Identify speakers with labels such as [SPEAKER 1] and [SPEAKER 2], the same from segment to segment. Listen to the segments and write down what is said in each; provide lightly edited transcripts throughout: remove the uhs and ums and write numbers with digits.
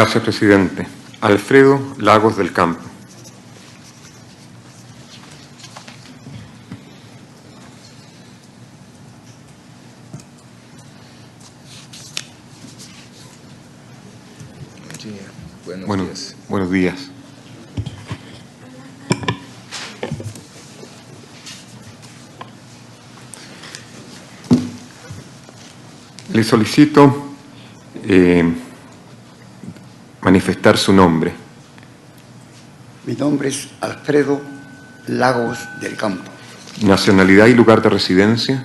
[SPEAKER 1] Gracias, presidente. Alfredo Lagos del Campo. Buenos días. Le solicito manifestar su nombre.
[SPEAKER 2] Mi nombre es Alfredo Lagos del Campo.
[SPEAKER 1] Nacionalidad y lugar de residencia.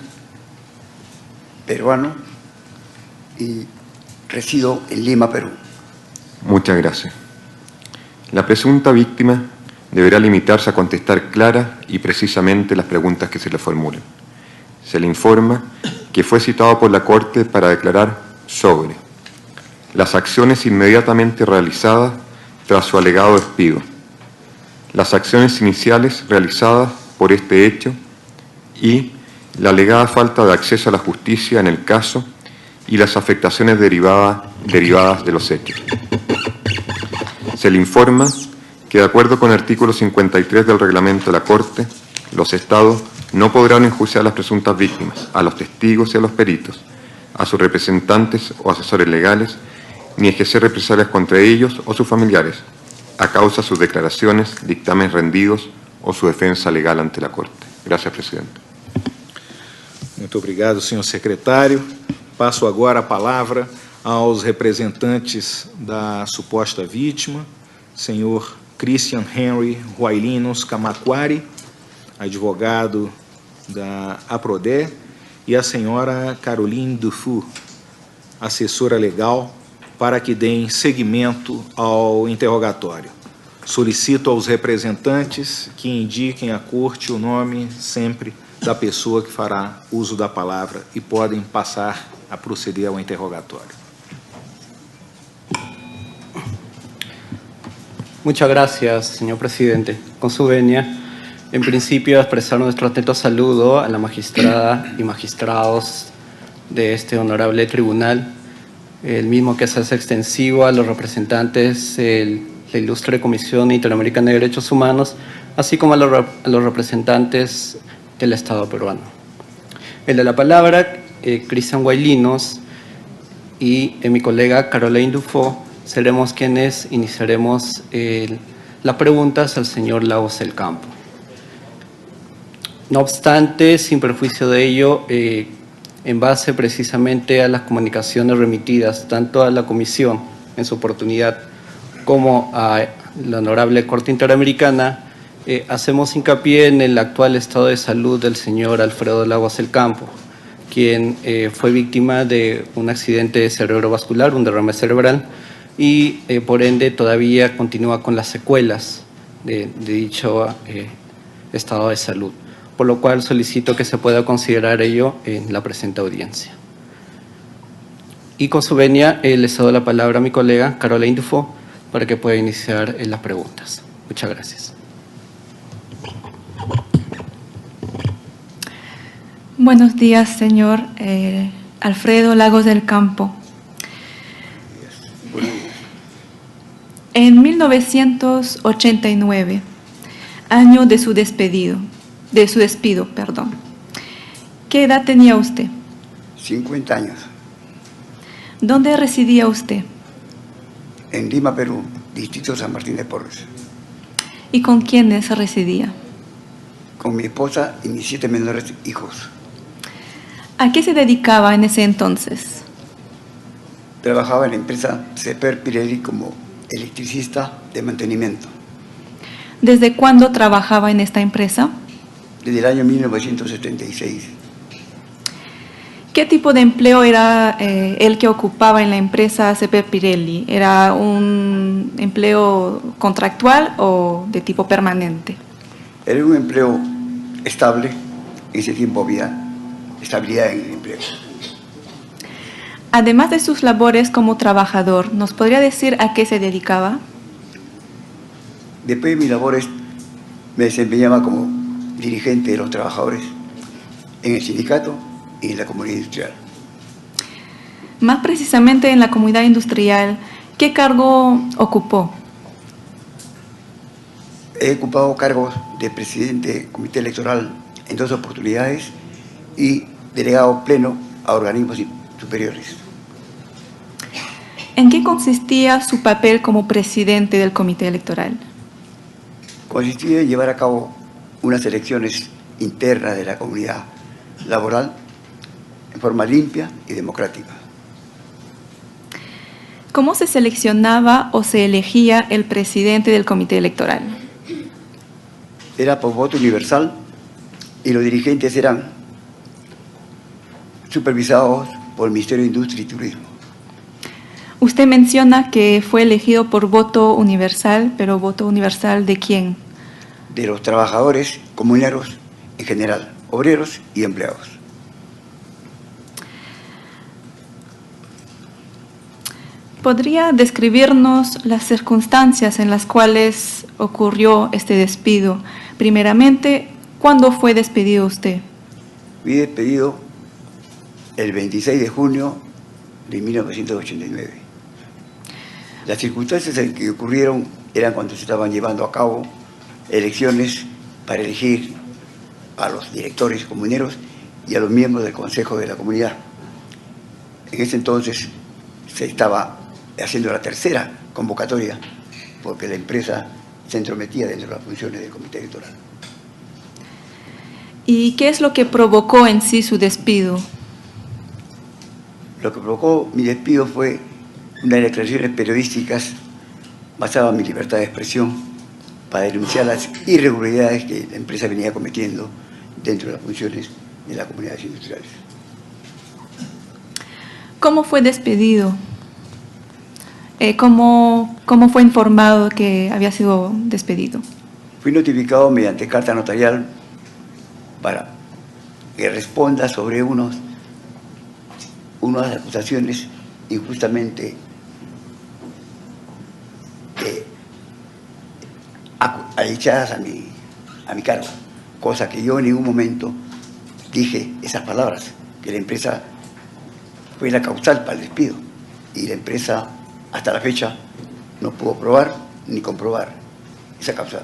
[SPEAKER 2] Peruano y resido en Lima, Perú.
[SPEAKER 1] Muchas gracias. La presunta víctima deberá limitarse a contestar clara y precisamente las preguntas que se le formulen. Se le informa que fue citado por la Corte para declarar sobre las acciones inmediatamente realizadas tras su alegado despido, las acciones iniciales realizadas por este hecho y la alegada falta de acceso a la justicia en el caso y las afectaciones derivadas de los hechos. Se le informa que, de acuerdo con el artículo 53 del reglamento de la Corte, los Estados no podrán enjuiciar a las presuntas víctimas, a los testigos y a los peritos, a sus representantes o asesores legales, ni ejercer represalias contra ellos o sus familiares, a causa de sus declaraciones, dictámenes rendidos o su defensa legal ante la Corte. Gracias, presidente.
[SPEAKER 3] Muito obrigado, senhor secretário. Passo agora a palavra aos representantes da suposta vítima, senhor Christian Henry Ruailinos Camaquari, advogado da APRODE, e a senhora Caroline Dufour, assessora legal, para que deem seguimento ao interrogatório. Solicito aos representantes que indiquem à corte o nome sempre da pessoa que fará uso da palavra e podem passar a proceder ao interrogatório.
[SPEAKER 4] Muchas gracias, señor presidente. Con su venia, en principio expresar nuestro atento saludo a la magistrada y magistrados de este honorable tribunal, el mismo que se hace extensivo a los representantes de la ilustre Comisión Interamericana de Derechos Humanos, así como a los representantes del Estado peruano. El de la palabra, Christian Ruailinos, y mi colega Caroline Dufour, seremos quienes iniciaremos las preguntas al señor Lagos del Campo. No obstante, sin perjuicio de ello, en base precisamente a las comunicaciones remitidas tanto a la Comisión en su oportunidad como a la Honorable Corte Interamericana, hacemos hincapié en el actual estado de salud del señor Alfredo Lagos del Campo, quien fue víctima de un accidente cerebrovascular, un derrame cerebral, y por ende todavía continúa con las secuelas de dicho estado de salud, por lo cual solicito que se pueda considerar ello en la presente audiencia. Y con su venia, le cedo la palabra a mi colega Caroline Dufour para que pueda iniciar las preguntas. Muchas gracias.
[SPEAKER 5] Buenos días, señor Alfredo Lagos del Campo. En 1989, año de su despido, ¿qué edad tenía usted?
[SPEAKER 2] 50 años.
[SPEAKER 5] ¿Dónde residía usted?
[SPEAKER 2] En Lima, Perú, distrito San Martín de Porres.
[SPEAKER 5] ¿Y con quiénes residía?
[SPEAKER 2] Con mi esposa y mis 7 menores hijos.
[SPEAKER 5] ¿A qué se dedicaba en ese entonces?
[SPEAKER 2] Trabajaba en la empresa Ceper Pirelli como electricista de mantenimiento.
[SPEAKER 5] ¿Desde cuándo trabajaba en esta empresa?
[SPEAKER 2] Desde el año 1976.
[SPEAKER 5] ¿Qué tipo de empleo era el que ocupaba en la empresa Ceper Pirelli? ¿Era un empleo contractual o de tipo permanente?
[SPEAKER 2] Era un empleo estable. En ese tiempo había estabilidad en el empleo.
[SPEAKER 5] Además de sus labores como trabajador, ¿nos podría decir a qué se dedicaba?
[SPEAKER 2] Después de mis labores, me desempeñaba como dirigente de los trabajadores en el sindicato y en la comunidad industrial.
[SPEAKER 5] Más precisamente en la comunidad industrial, ¿Qué cargo ocupó?
[SPEAKER 2] He ocupado cargos de presidente del comité electoral en 2 oportunidades y delegado pleno a organismos superiores.
[SPEAKER 5] ¿En qué consistía su papel como presidente del comité electoral?
[SPEAKER 2] Consistía en llevar a cabo unas elecciones internas de la comunidad laboral en forma limpia y democrática.
[SPEAKER 5] ¿Cómo se seleccionaba o se elegía el presidente del comité electoral?
[SPEAKER 2] Era por voto universal y los dirigentes eran supervisados por el Ministerio de Industria y Turismo.
[SPEAKER 5] Usted menciona que fue elegido por voto universal, pero ¿voto universal de quién?
[SPEAKER 2] De los trabajadores comuneros en general, obreros y empleados.
[SPEAKER 5] ¿Podría describirnos las circunstancias en las cuales ocurrió este despido? Primeramente, ¿cuándo fue despedido usted?
[SPEAKER 2] Fui despedido el 26 de junio de 1989. Las circunstancias en que ocurrieron eran cuando se estaban llevando a cabo elecciones para elegir a los directores comuneros y a los miembros del Consejo de la Comunidad. En ese entonces se estaba haciendo la tercera convocatoria porque la empresa se entrometía dentro de las funciones del comité electoral.
[SPEAKER 5] ¿Y qué es lo que provocó en sí su despido?
[SPEAKER 2] Lo que provocó mi despido fue unas declaraciones periodísticas basadas en mi libertad de expresión para denunciar las irregularidades que la empresa venía cometiendo dentro de las funciones de las comunidades industriales.
[SPEAKER 5] ¿Cómo fue despedido? ¿Cómo fue informado que había sido despedido?
[SPEAKER 2] Fui notificado mediante carta notarial para que responda sobre unas acusaciones injustamente echadas a mi cargo, cosa que yo en ningún momento dije esas palabras, que la empresa fue la causal para el despido y la empresa hasta la fecha no pudo probar ni comprobar esa causa.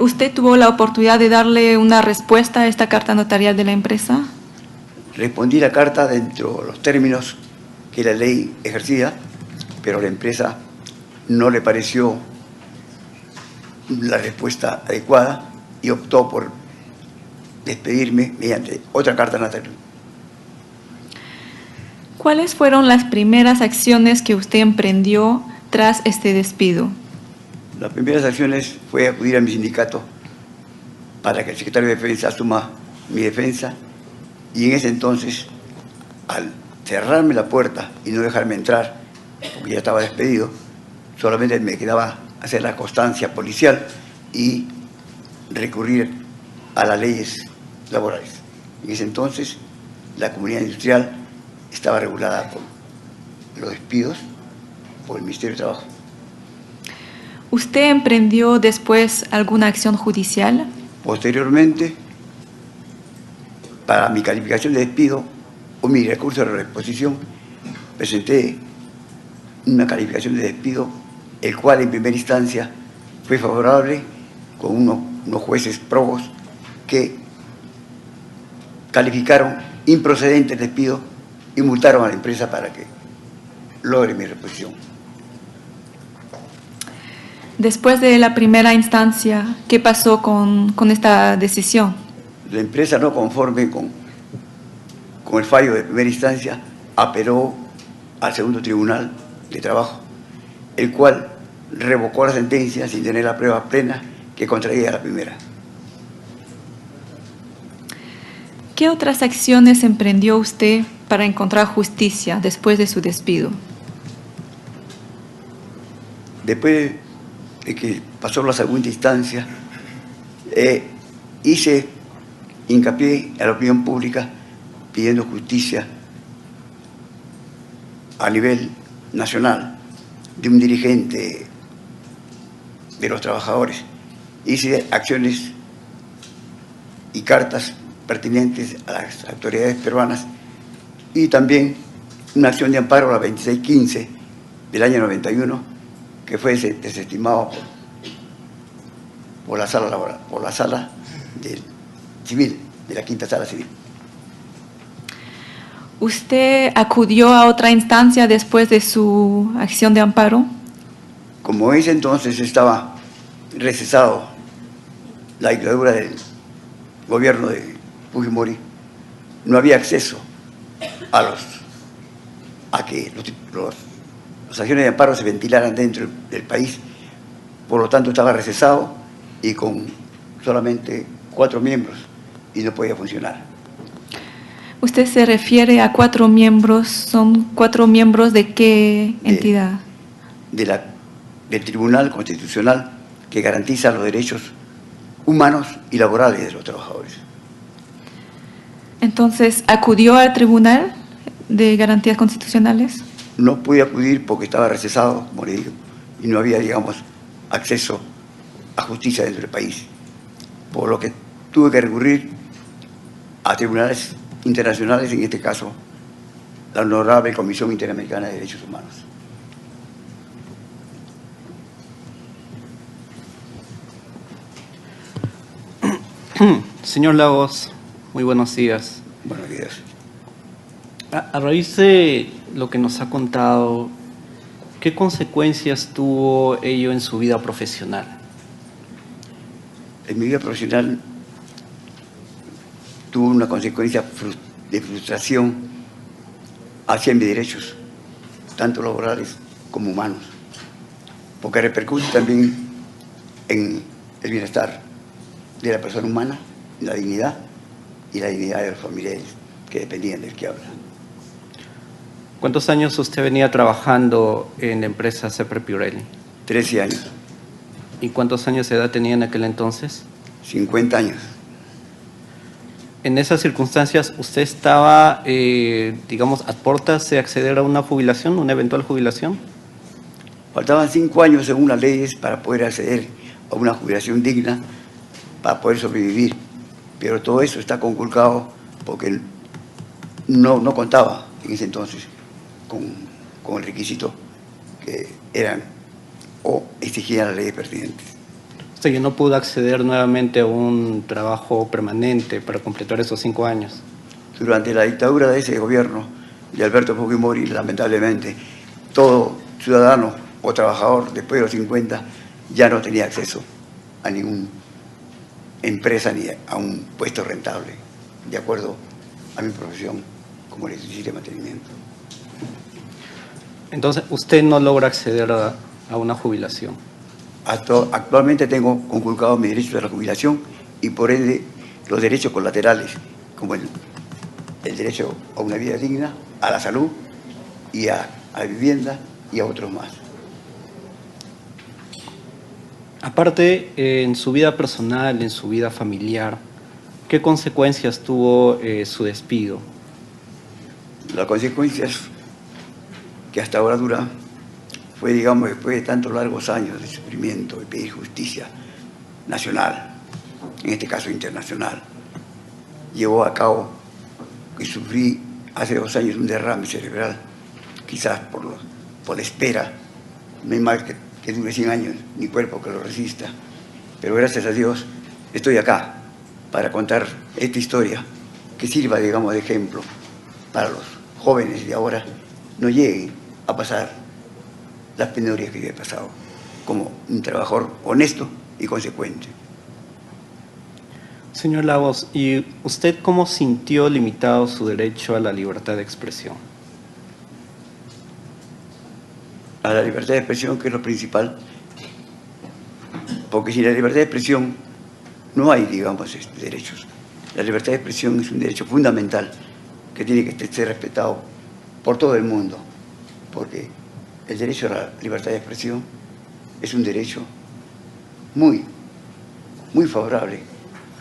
[SPEAKER 5] ¿Usted tuvo la oportunidad de darle una respuesta a esta carta notarial de la empresa?
[SPEAKER 2] Respondí la carta dentro de los términos que la ley ejercía, pero a la empresa no le pareció la respuesta adecuada y optó por despedirme mediante otra carta notarial.
[SPEAKER 5] ¿Cuáles fueron las primeras acciones que usted emprendió tras este despido?
[SPEAKER 2] Las primeras acciones fue acudir a mi sindicato para que el secretario de Defensa asuma mi defensa y en ese entonces, al cerrarme la puerta y no dejarme entrar, porque ya estaba despedido, solamente me quedaba hacer la constancia policial y recurrir a las leyes laborales. En ese entonces, la comunidad industrial estaba regulada por los despidos por el Ministerio de Trabajo.
[SPEAKER 5] ¿Usted emprendió después alguna acción judicial?
[SPEAKER 2] Posteriormente, para mi calificación de despido o mi recurso de reposición, presenté una calificación de despido, el cual en primera instancia fue favorable con unos jueces probos que calificaron improcedente el despido y multaron a la empresa para que logre mi reposición.
[SPEAKER 5] Después de la primera instancia, ¿qué pasó con esta decisión?
[SPEAKER 2] La empresa, no conforme con el fallo de primera instancia, apeló al segundo tribunal de trabajo, el cual revocó la sentencia sin tener la prueba plena que contraía la primera.
[SPEAKER 5] ¿Qué otras acciones emprendió usted para encontrar justicia después de su despido?
[SPEAKER 2] Después de que pasó la segunda instancia, hice hincapié a la opinión pública pidiendo justicia a nivel nacional de un dirigente de los trabajadores. Hice acciones y cartas pertinentes a las autoridades peruanas y también una acción de amparo, la 2615 del año 91, que fue desestimado por la sala laboral, por la sala del civil, de la quinta sala civil.
[SPEAKER 5] ¿Usted acudió a otra instancia después de su acción de amparo?
[SPEAKER 2] Como ese entonces estaba recesado la dictadura del gobierno de Fujimori, no había acceso a que las acciones de amparo se ventilaran dentro del país. Por lo tanto, estaba recesado y con solamente 4 miembros y no podía funcionar.
[SPEAKER 5] ¿Usted se refiere a 4 miembros? ¿Son 4 miembros de qué entidad?
[SPEAKER 2] Del Tribunal Constitucional, que garantiza los derechos humanos y laborales de los trabajadores.
[SPEAKER 5] Entonces, ¿acudió al Tribunal de Garantías Constitucionales?
[SPEAKER 2] No pude acudir porque estaba recesado, como le digo, y no había, digamos, acceso a justicia dentro del país. Por lo que tuve que recurrir a tribunales internacionales, en este caso, la Honorable Comisión Interamericana de Derechos Humanos.
[SPEAKER 4] Señor Lagos, muy buenos días.
[SPEAKER 2] Buenos días.
[SPEAKER 4] A raíz de lo que nos ha contado, ¿qué consecuencias tuvo ello en su vida profesional?
[SPEAKER 2] En mi vida profesional tuvo una consecuencia de frustración hacia mis derechos, tanto laborales como humanos, porque repercute también en el bienestar de la persona humana, la dignidad y la dignidad de los familiares que dependían del que habla.
[SPEAKER 4] ¿Cuántos años usted venía trabajando en la empresa Cepre Pirelli?
[SPEAKER 2] 13 años,
[SPEAKER 4] ¿Y cuántos años de edad tenía en aquel entonces?
[SPEAKER 2] 50 años.
[SPEAKER 4] En esas circunstancias, ¿usted estaba, digamos, a puertas de acceder a una jubilación, una eventual jubilación?
[SPEAKER 2] Faltaban 5 años según las leyes para poder acceder a una jubilación digna, para poder sobrevivir. Pero todo eso está conculcado porque no contaba en ese entonces con el requisito que eran o exigían las leyes pertinentes.
[SPEAKER 4] Usted ya no pudo acceder nuevamente a un trabajo permanente para completar esos 5 años.
[SPEAKER 2] Durante la dictadura de ese gobierno de Alberto Fujimori, lamentablemente, todo ciudadano o trabajador después de los 50 ya no tenía acceso a ninguna empresa ni a un puesto rentable, de acuerdo a mi profesión como electricista de mantenimiento.
[SPEAKER 4] Entonces, usted no logra acceder a una jubilación.
[SPEAKER 2] Actualmente tengo conculcados mis derechos de la jubilación y por ende los derechos colaterales, como el derecho a una vida digna, a la salud y a la vivienda y a otros más.
[SPEAKER 4] Aparte, en su vida personal, en su vida familiar, ¿qué consecuencias tuvo su despido?
[SPEAKER 2] Las consecuencias que hasta ahora dura fue, digamos, después de tantos largos años de sufrimiento, de pedir justicia nacional, en este caso internacional, llevó a cabo que sufrí hace 2 años un derrame cerebral, quizás por la espera, no hay mal que dure 100 años, ni cuerpo que lo resista, pero gracias a Dios estoy acá para contar esta historia que sirva, digamos, de ejemplo para los jóvenes de ahora, no lleguen a pasar las penurias que yo he pasado, como un trabajador honesto y consecuente.
[SPEAKER 4] Señor Lagos, ¿y usted cómo sintió limitado su derecho a la libertad de expresión?
[SPEAKER 2] A la libertad de expresión, que es lo principal, porque sin la libertad de expresión no hay, digamos, derechos. La libertad de expresión es un derecho fundamental que tiene que ser respetado por todo el mundo, porque el derecho a la libertad de expresión es un derecho muy favorable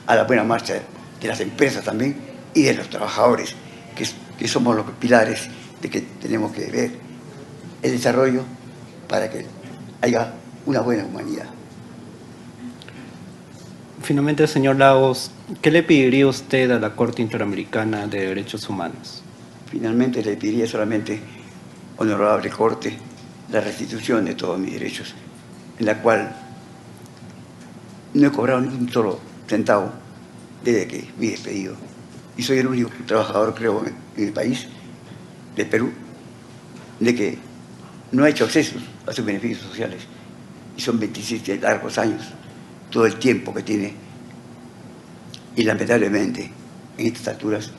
[SPEAKER 2] a la buena marcha de las empresas también y de los trabajadores, que somos los pilares de que tenemos que ver el desarrollo para que haya una buena humanidad.
[SPEAKER 4] Finalmente, señor Lagos, ¿qué le pediría usted a la Corte Interamericana de Derechos Humanos?
[SPEAKER 2] finalmente le pediría solamente, honorable Corte, la restitución de todos mis derechos, en la cual no he cobrado ni un solo centavo desde que fui despedido. Y soy el único trabajador, creo, en el país, de Perú, de que no ha hecho acceso a sus beneficios sociales. Y son 27 largos años, todo el tiempo que tiene. Y lamentablemente, en estas alturas,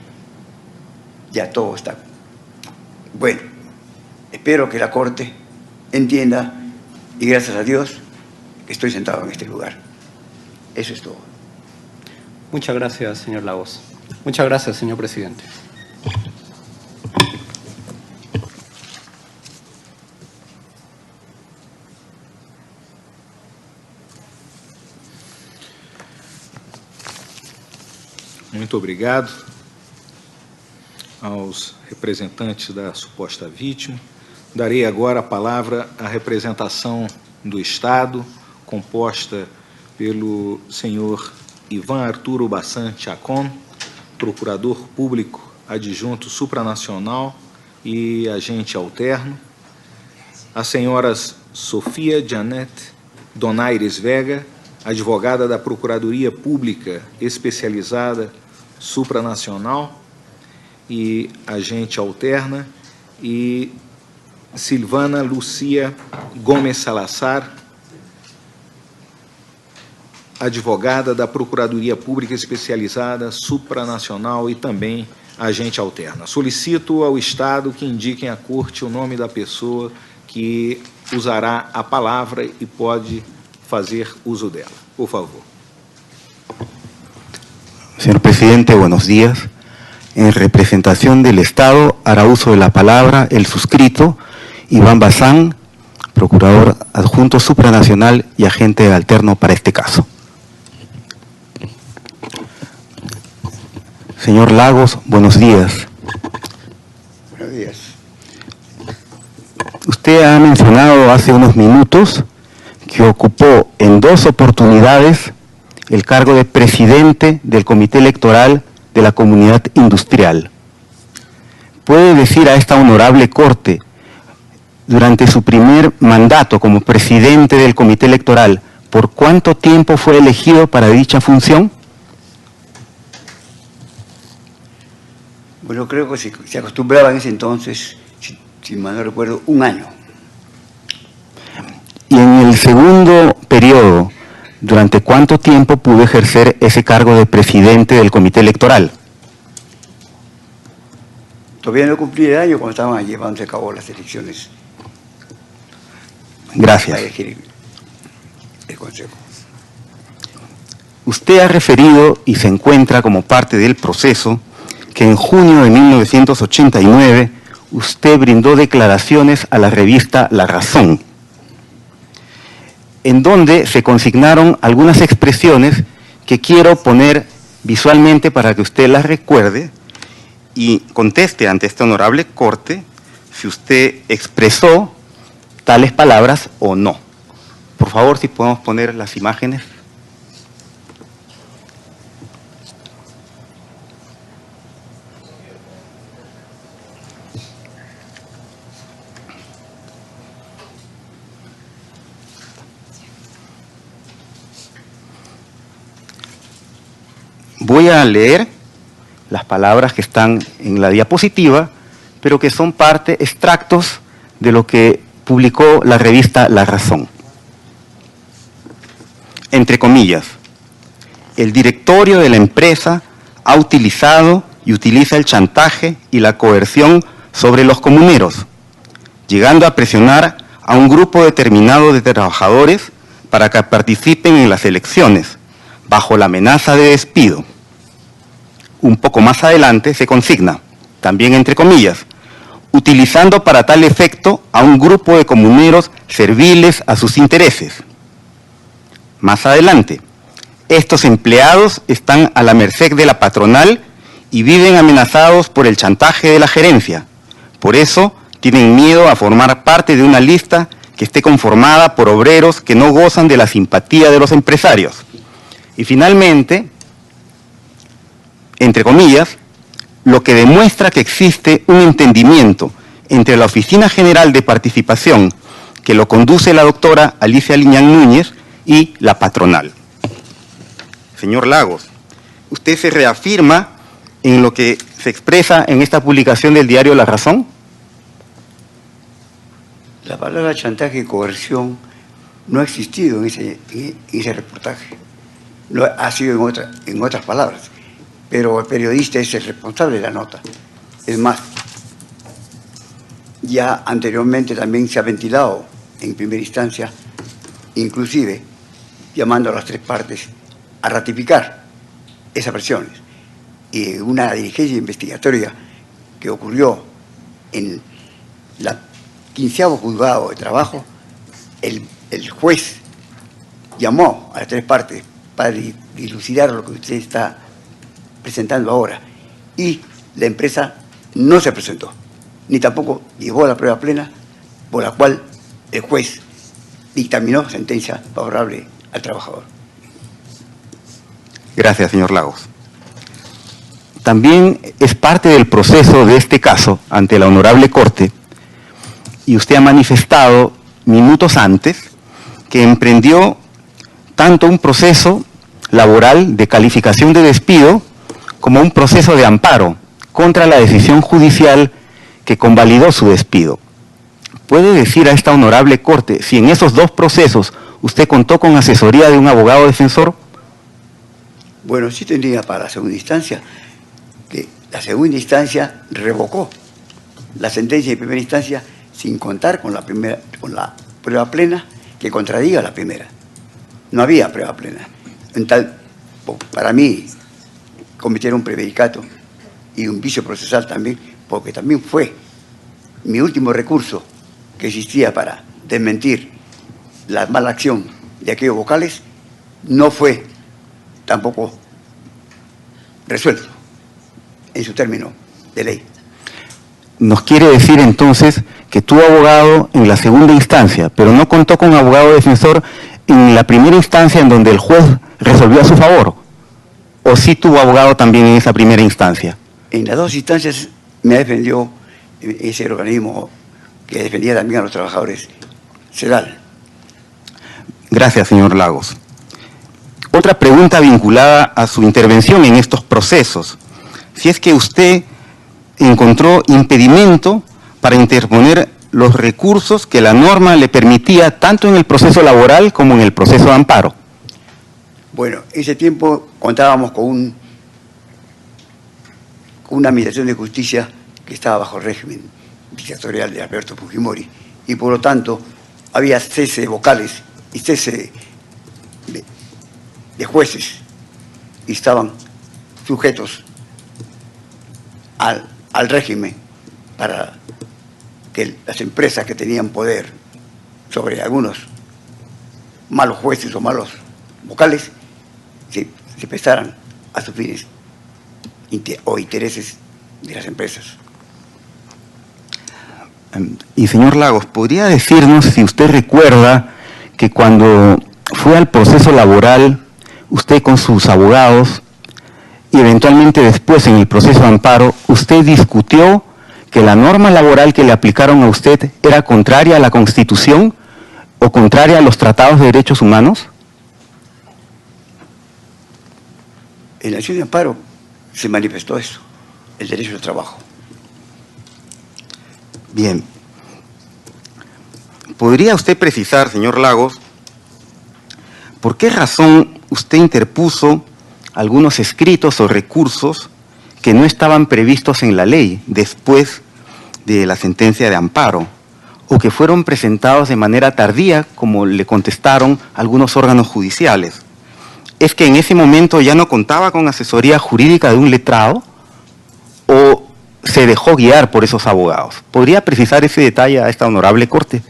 [SPEAKER 2] ya todo está. Bueno, espero que la Corte entienda, y gracias a Dios, que estoy sentado en este lugar. Eso es todo.
[SPEAKER 4] Muchas gracias, señor Lagos. Muchas gracias, señor presidente.
[SPEAKER 3] Muito obrigado aos representantes da suposta vítima. Darei agora a palavra à representação do Estado, composta pelo senhor Ivan Arturo Bassan Chacon, procurador público adjunto supranacional e agente alterno, as senhoras Sofia Janet Donaires Vega, advogada da Procuradoria Pública Especializada Supranacional e agente alterna, e Silvana Lucia Gomes Salazar, advogada da Procuradoria Pública Especializada Supranacional e também agente alterna. Solicito ao Estado que indiquem à Corte o nome da pessoa que usará a palavra e pode fazer uso dela. Por favor.
[SPEAKER 6] Señor presidente, buenos días. En representación del Estado, hará uso de la palabra el suscrito Iván Bassan, procurador adjunto supranacional y agente alterno para este caso. Señor Lagos, buenos días.
[SPEAKER 2] Buenos días.
[SPEAKER 6] Usted ha mencionado hace unos minutos que ocupó en 2 oportunidades el cargo de presidente del Comité Electoral de la Comunidad Industrial. ¿Puede decir a esta honorable Corte, durante su primer mandato como presidente del Comité Electoral, por cuánto tiempo fue elegido para dicha función?
[SPEAKER 2] Bueno, creo que se acostumbraba en ese entonces, si mal no recuerdo, 1 año.
[SPEAKER 6] Y en el segundo periodo, ¿durante cuánto tiempo pudo ejercer ese cargo de presidente del Comité Electoral?
[SPEAKER 2] Todavía no cumplí el año cuando estaban llevándose a cabo las elecciones.
[SPEAKER 6] Gracias.
[SPEAKER 2] Para elegir el Consejo.
[SPEAKER 6] Usted ha referido y se encuentra como parte del proceso que en junio de 1989 usted brindó declaraciones a la revista La Razón, en donde se consignaron algunas expresiones que quiero poner visualmente para que usted las recuerde y conteste ante esta honorable Corte si usted expresó tales palabras o no. Por favor, si podemos poner las imágenes. Voy a leer las palabras que están en la diapositiva, pero que son extractos de lo que publicó la revista La Razón. Entre comillas, el directorio de la empresa ha utilizado y utiliza el chantaje y la coerción sobre los comuneros, llegando a presionar a un grupo determinado de trabajadores para que participen en las elecciones, bajo la amenaza de despido. Un poco más adelante se consigna, también entre comillas, utilizando para tal efecto a un grupo de comuneros serviles a sus intereses. Más adelante, estos empleados están a la merced de la patronal y viven amenazados por el chantaje de la gerencia. Por eso, tienen miedo a formar parte de una lista que esté conformada por obreros que no gozan de la simpatía de los empresarios. Y finalmente, entre comillas, lo que demuestra que existe un entendimiento entre la Oficina General de Participación, que lo conduce la doctora Alicia Liñán Núñez, y la patronal. Señor Lagos, ¿usted se reafirma en lo que se expresa en esta publicación del diario La Razón?
[SPEAKER 2] La palabra chantaje y coerción no ha existido en ese reportaje. No ha sido en otras palabras. Pero el periodista es el responsable de la nota. Es más, ya anteriormente también se ha ventilado en primera instancia, inclusive llamando a las tres partes a ratificar esas versiones. Y una diligencia investigatoria que ocurrió en la 15º juzgado de trabajo, el juez llamó a las tres partes para dilucidar lo que usted está presentando ahora, y la empresa no se presentó, ni tampoco llevó la prueba plena, por la cual el juez dictaminó sentencia favorable al trabajador.
[SPEAKER 6] Gracias, señor Lagos. También es parte del proceso de este caso ante la Honorable Corte, y usted ha manifestado minutos antes que emprendió tanto un proceso laboral de calificación de despido como un proceso de amparo contra la decisión judicial que convalidó su despido. ¿Puede decir a esta Honorable Corte si en esos dos procesos usted contó con asesoría de un abogado defensor?
[SPEAKER 2] Bueno, sí tenía para la segunda instancia, que la segunda instancia revocó la sentencia de primera instancia sin contar con la prueba plena que contradiga la primera. No había prueba plena. Para mí, cometieron un prevaricato y un vicio procesal también, porque también fue mi último recurso que existía para desmentir la mala acción de aquellos vocales, no fue tampoco resuelto en su término de ley.
[SPEAKER 6] Nos quiere decir entonces que tuvo abogado en la segunda instancia, pero no contó con abogado defensor en la primera instancia en donde el juez resolvió a su favor, ¿o sí tuvo abogado también en esa primera instancia?
[SPEAKER 2] En las dos instancias me defendió ese organismo que defendía también a los trabajadores, CEDAL.
[SPEAKER 6] Gracias, señor Lagos. Otra pregunta vinculada a su intervención en estos procesos. Si es que usted encontró impedimento para interponer los recursos que la norma le permitía tanto en el proceso laboral como en el proceso de amparo.
[SPEAKER 2] Bueno, ese tiempo contábamos con una administración de justicia que estaba bajo el régimen dictatorial de Alberto Fujimori, y por lo tanto había cese de vocales y cese de jueces, y estaban sujetos al régimen para que las empresas que tenían poder sobre algunos malos jueces o malos vocales se prestaran a sus fines o intereses de las empresas.
[SPEAKER 6] Y señor Lagos, ¿podría decirnos si usted recuerda que cuando fue al proceso laboral, usted con sus abogados, y eventualmente después en el proceso de amparo, usted discutió que la norma laboral que le aplicaron a usted era contraria a la Constitución o contraria a los tratados de derechos humanos?
[SPEAKER 2] En la acción de amparo se manifestó eso, el derecho al trabajo.
[SPEAKER 6] Bien. ¿Podría usted precisar, señor Lagos, por qué razón usted interpuso algunos escritos o recursos que no estaban previstos en la ley después de la sentencia de amparo, o que fueron presentados de manera tardía, como le contestaron algunos órganos judiciales? ¿Es que en ese momento ya no contaba con asesoría jurídica de un letrado o se dejó guiar por esos abogados? ¿Podría precisar ese detalle a esta honorable Corte?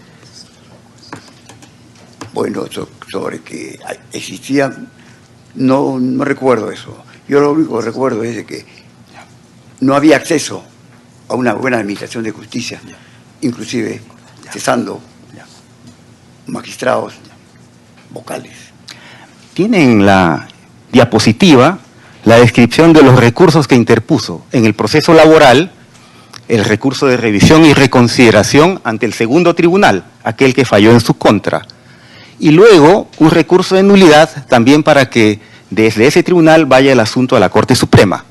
[SPEAKER 2] Bueno, sobre que existían, no recuerdo eso. Yo lo único que recuerdo es de que no había acceso a una buena administración de justicia, inclusive cesando magistrados vocales.
[SPEAKER 6] Tiene en la diapositiva la descripción de los recursos que interpuso en el proceso laboral, el recurso de revisión y reconsideración ante el segundo tribunal, aquel que falló en su contra, y luego un recurso de nulidad también para que desde ese tribunal vaya el asunto a la Corte Suprema.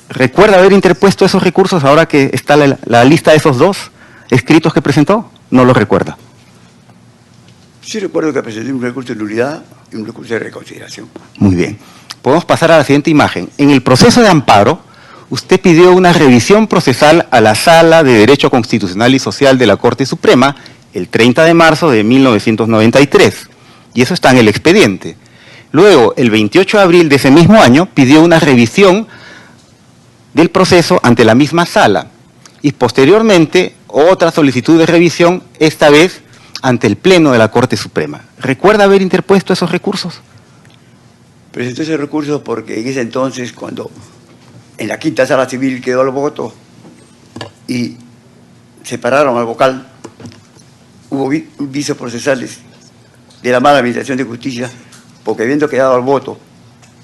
[SPEAKER 6] ¿Recuerda haber interpuesto esos recursos ahora que está la lista de esos dos escritos que presentó? ¿No lo recuerda?
[SPEAKER 2] Sí recuerdo que presenté un recurso de nulidad y un recurso de reconsideración.
[SPEAKER 6] Muy bien. Podemos pasar a la siguiente imagen. En el proceso de amparo, usted pidió una revisión procesal a la Sala de Derecho Constitucional y Social de la Corte Suprema el 30 de marzo de 1993. Y eso está en el expediente. Luego, el 28 de abril de ese mismo año, pidió una revisión del proceso ante la misma sala. Y posteriormente, otra solicitud de revisión, esta vez ante el Pleno de la Corte Suprema. ¿Recuerda haber interpuesto esos recursos?
[SPEAKER 2] Presenté ese recurso porque en ese entonces, cuando en la quinta sala civil quedó el voto y separaron al vocal, hubo vicios procesales de la mala administración de justicia, porque habiendo quedado al voto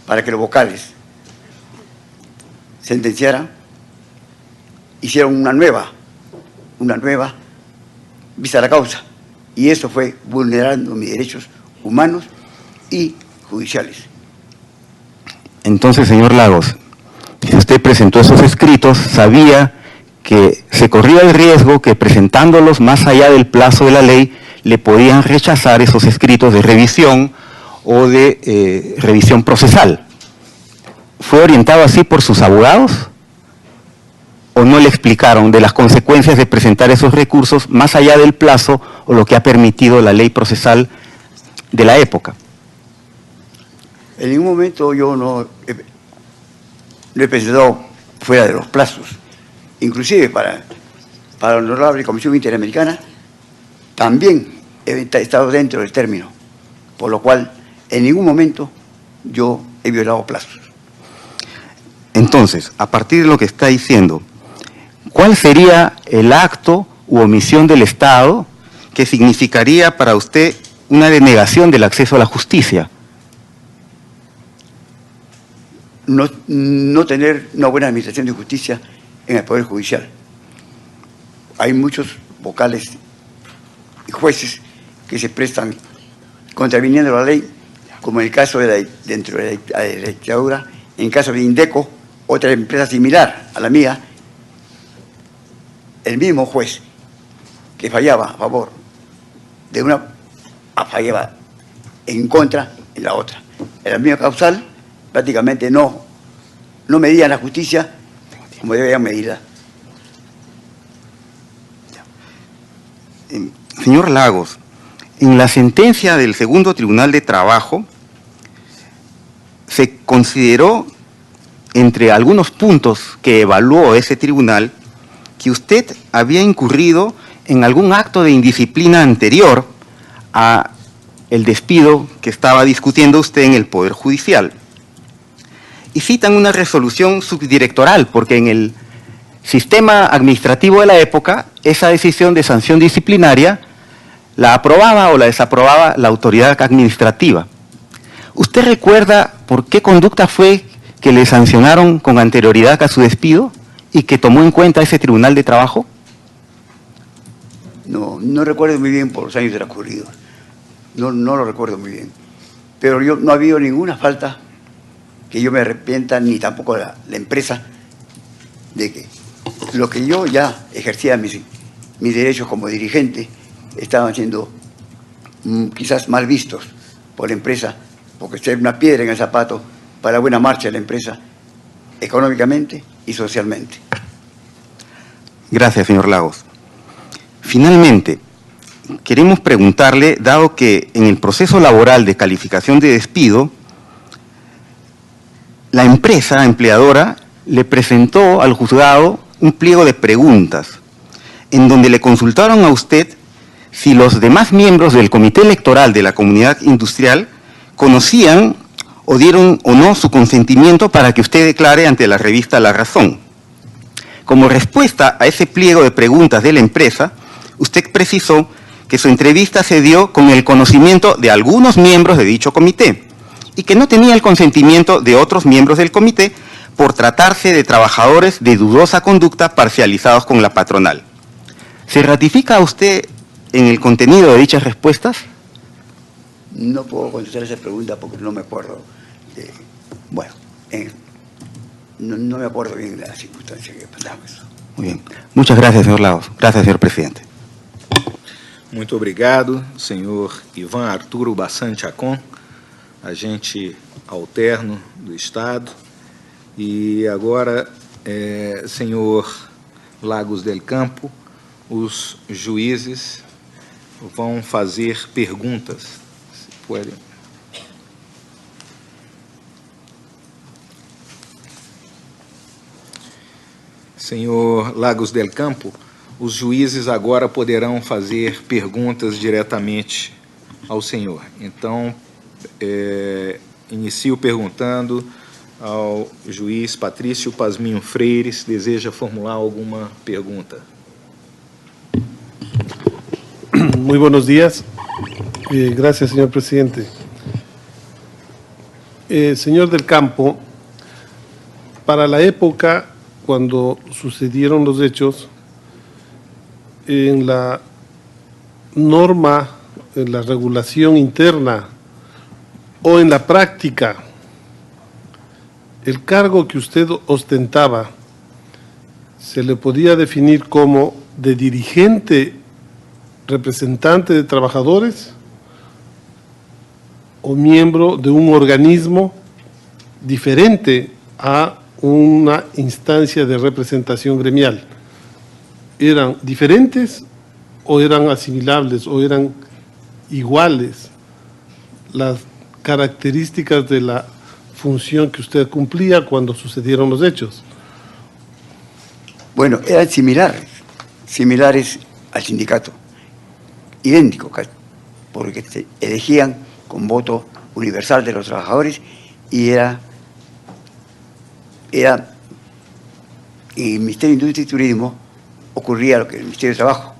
[SPEAKER 2] para que los vocales sentenciaran, hicieron una nueva vista a la causa, y eso fue vulnerando mis derechos humanos y judiciales.
[SPEAKER 6] Entonces, señor Lagos, si usted presentó esos escritos, sabía que se corría el riesgo que presentándolos más allá del plazo de la ley, le podían rechazar esos escritos de revisión o de revisión procesal. ¿Fue orientado así por sus abogados? ¿O no le explicaron de las consecuencias de presentar esos recursos más allá del plazo o lo que ha permitido la ley procesal de la época?
[SPEAKER 2] En ningún momento yo no he presentado fuera de los plazos. Inclusive para la Honorable Comisión Interamericana también he estado dentro del término, por lo cual en ningún momento yo he violado plazos.
[SPEAKER 6] Entonces, a partir de lo que está diciendo, ¿cuál sería el acto u omisión del Estado que significaría para usted una denegación del acceso a la justicia?
[SPEAKER 2] No tener una buena administración de justicia en el Poder Judicial. Hay muchos vocales y jueces que se prestan contraviniendo la ley, como en el caso dentro de la dictadura, en caso de Indeco, otra empresa similar a la mía, el mismo juez que fallaba a favor de una, fallaba en contra en la otra. En la misma causal, prácticamente no medían la justicia como debían medirla.
[SPEAKER 6] Señor Lagos, en la sentencia del segundo Tribunal de Trabajo se consideró, entre algunos puntos que evaluó ese tribunal, que usted había incurrido en algún acto de indisciplina anterior a el despido que estaba discutiendo usted en el Poder Judicial. Y citan una resolución subdirectoral, porque en el sistema administrativo de la época, esa decisión de sanción disciplinaria la aprobaba o la desaprobaba la autoridad administrativa. ¿Usted recuerda por qué conducta fue que le sancionaron con anterioridad a su despido y que tomó en cuenta ese Tribunal de Trabajo?
[SPEAKER 2] No recuerdo muy bien por los años transcurridos. No lo recuerdo muy bien. Pero no ha habido ninguna falta que yo me arrepienta, ni tampoco la empresa, de que lo que yo ya ejercía mis derechos como dirigente estaban siendo quizás mal vistos por la empresa, porque ser una piedra en el zapato para la buena marcha de la empresa, económicamente y socialmente.
[SPEAKER 6] Gracias, señor Lagos. Finalmente, queremos preguntarle, dado que en el proceso laboral de calificación de despido, la empresa empleadora le presentó al juzgado un pliego de preguntas en donde le consultaron a usted si los demás miembros del Comité Electoral de la Comunidad Industrial conocían o dieron o no su consentimiento para que usted declare ante la revista La Razón. Como respuesta a ese pliego de preguntas de la empresa, usted precisó que su entrevista se dio con el conocimiento de algunos miembros de dicho comité y que no tenía el consentimiento de otros miembros del comité por tratarse de trabajadores de dudosa conducta parcializados con la patronal. ¿Se ratifica usted en el contenido de dichas respuestas?
[SPEAKER 2] No puedo contestar esa pregunta porque no me acuerdo. Bueno, no me acuerdo bien de las circunstancias que pasaron eso.
[SPEAKER 6] Muy bien. Muchas gracias, señor Lagos. Gracias, señor presidente.
[SPEAKER 3] Muito obrigado, senhor Ivan Arturo Bassan Chacon, agente alterno do Estado. E agora, senhor Lagos del Campo, os juízes vão fazer perguntas. Se puderem. Senhor Lagos del Campo, os juízes agora poderão fazer perguntas diretamente ao senhor. Então, inicio perguntando ao juiz Patrício Pasminho Freire se deseja formular alguma pergunta.
[SPEAKER 7] Muy buenos días. Gracias, señor presidente. Señor del Campo, para la época cuando sucedieron los hechos, en la norma, en la regulación interna o en la práctica, el cargo que usted ostentaba se le podía definir como de dirigente, representante de trabajadores o miembro de un organismo diferente a una instancia de representación gremial. ¿Eran diferentes o eran asimilables o eran iguales las características de la función que usted cumplía cuando sucedieron los hechos?
[SPEAKER 2] Bueno, eran similares al sindicato, idénticos, porque se elegían con voto universal de los trabajadores y era en el Ministerio de Industria y Turismo ocurría lo que en el Ministerio de Trabajo,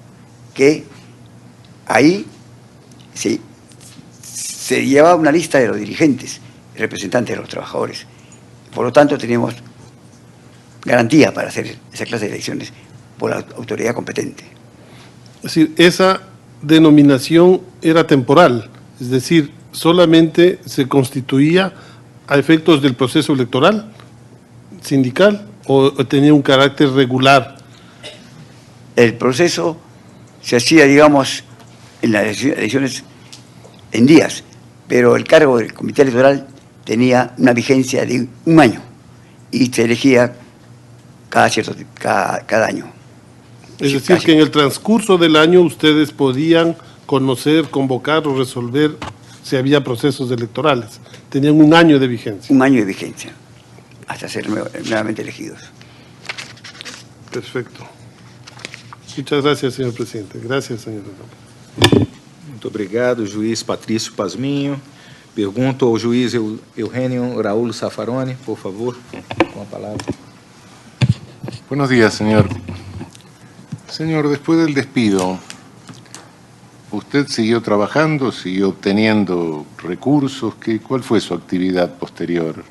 [SPEAKER 2] que ahí se llevaba una lista de los dirigentes, representantes de los trabajadores. Por lo tanto, teníamos garantía para hacer esa clase de elecciones por la autoridad competente.
[SPEAKER 7] Es decir, esa denominación era temporal, es decir, solamente se constituía a efectos del proceso electoral sindical o tenía un carácter regular.
[SPEAKER 2] El proceso se hacía, digamos, en las elecciones en días, pero el cargo del comité electoral tenía una vigencia de un año y se elegía cada año.
[SPEAKER 7] Es decir, que en el transcurso del año ustedes podían conocer, convocar o resolver si había procesos electorales. Tenían un año de vigencia.
[SPEAKER 2] Un año de vigencia, hasta ser nuevamente elegidos.
[SPEAKER 7] Perfecto. Muchas gracias, señor presidente. Gracias, señor.
[SPEAKER 3] Muito obrigado, juiz Patrício Pasminho. Pergunto ao juiz Eugênio Raul Safaroni, por favor, com a palavra.
[SPEAKER 8] Buenos días, señor. Señor, después del despido, ¿usted siguió trabajando, siguió obteniendo recursos? ¿Cuál fue su actividad posterior?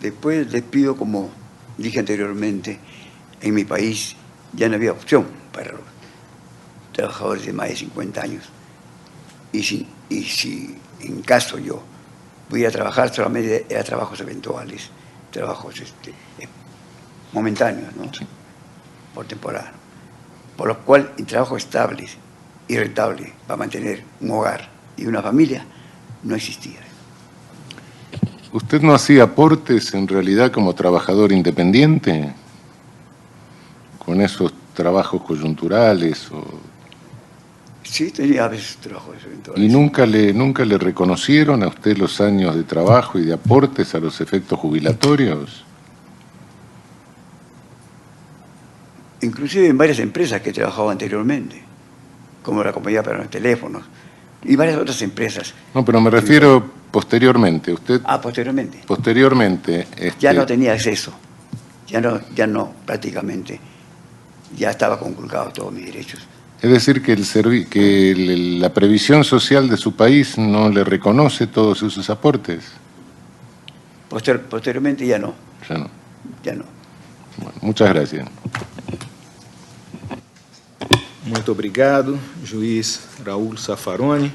[SPEAKER 2] Después del despido, como dije anteriormente, en mi país ya no había opción para los trabajadores de más de 50 años. Y si en caso yo pudiera trabajar, solamente eran trabajos eventuales, trabajos momentáneos, ¿no? Sí. Por temporada. Por lo cual, el trabajo estable y rentable para mantener un hogar y una familia no existía.
[SPEAKER 8] ¿Usted no hacía aportes en realidad como trabajador independiente con esos trabajos coyunturales?
[SPEAKER 2] Sí, tenía a veces trabajos eventuales.
[SPEAKER 8] ¿Y nunca le reconocieron a usted los años de trabajo y de aportes a los efectos jubilatorios?
[SPEAKER 2] Inclusive en varias empresas que he trabajado anteriormente, como la Compañía para los Teléfonos y varias otras empresas.
[SPEAKER 8] No, pero me refiero posteriormente. Usted.
[SPEAKER 2] Posteriormente.
[SPEAKER 8] Posteriormente.
[SPEAKER 2] Ya no tenía acceso, ya no prácticamente, ya estaba conculcado todos mis derechos
[SPEAKER 8] Es decir, que, la previsión social de su país no le reconoce todos esos aportes.
[SPEAKER 2] Posteriormente ya no.
[SPEAKER 8] Ya no.
[SPEAKER 2] Ya no.
[SPEAKER 8] Bueno, muchas gracias.
[SPEAKER 3] Muito obrigado, juiz Raul Safaroni.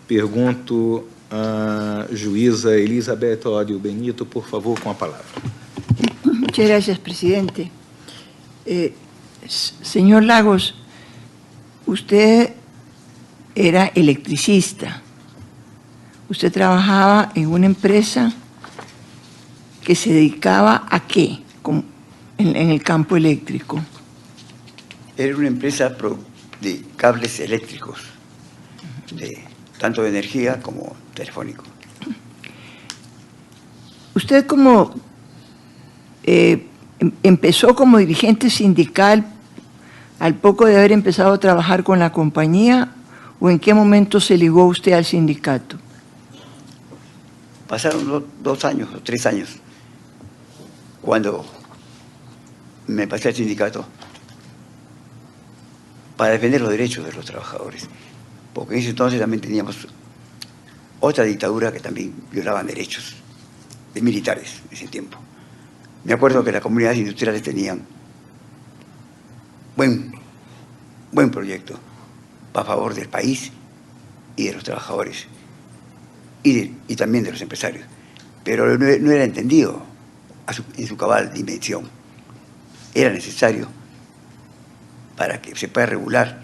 [SPEAKER 3] Pergunto à juíza Elizabeth Ódio Benito, por favor, com a palavra.
[SPEAKER 9] Muchas gracias, presidente. Señor Lagos, usted era electricista. Usted trabajaba en una empresa que se dedicaba a qué en el campo eléctrico.
[SPEAKER 2] Era una empresa de cables eléctricos, tanto de energía como telefónico.
[SPEAKER 9] Usted empezó como dirigente sindical al poco de haber empezado a trabajar con la compañía, ¿o en qué momento se ligó usted al sindicato?
[SPEAKER 2] Pasaron 2 años o 3 años cuando me pasé al sindicato para defender los derechos de los trabajadores, porque en ese entonces también teníamos otra dictadura que también violaban derechos de militares en ese tiempo. Me acuerdo que las comunidades industriales tenían buen proyecto a favor del país y de los trabajadores y también de los empresarios, pero no era entendido en su cabal dimensión. Era necesario para que se pueda regular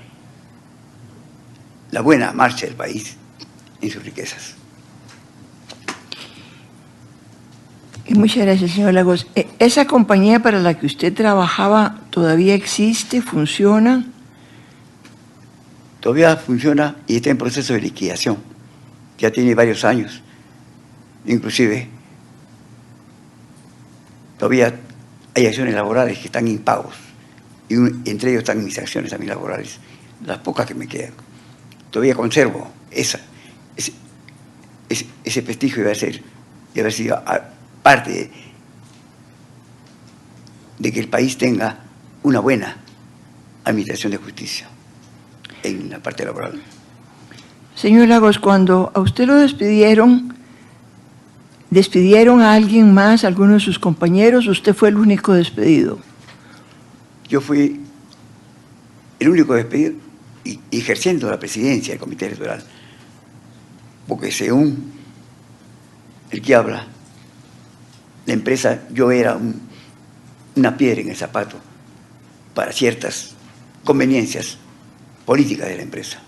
[SPEAKER 2] la buena marcha del país en sus riquezas.
[SPEAKER 9] Muchas gracias, señor Lagos. ¿Esa compañía para la que usted trabajaba todavía existe, funciona?
[SPEAKER 2] Todavía funciona y está en proceso de liquidación. Ya tiene varios años. Inclusive, todavía hay acciones laborales que están impagos. Y entre ellos están mis acciones también laborales, las pocas que me quedan. Todavía conservo ese prestigio de haber sido parte de que el país tenga una buena administración de justicia en la parte laboral.
[SPEAKER 9] Señor Lagos, cuando a usted lo ¿despidieron a alguien más, a alguno de sus compañeros? ¿Usted fue el único despedido?
[SPEAKER 2] Yo fui el único despedido y ejerciendo la presidencia del Comité Electoral, porque según el que habla, la empresa, yo era una piedra en el zapato para ciertas conveniencias políticas de la empresa.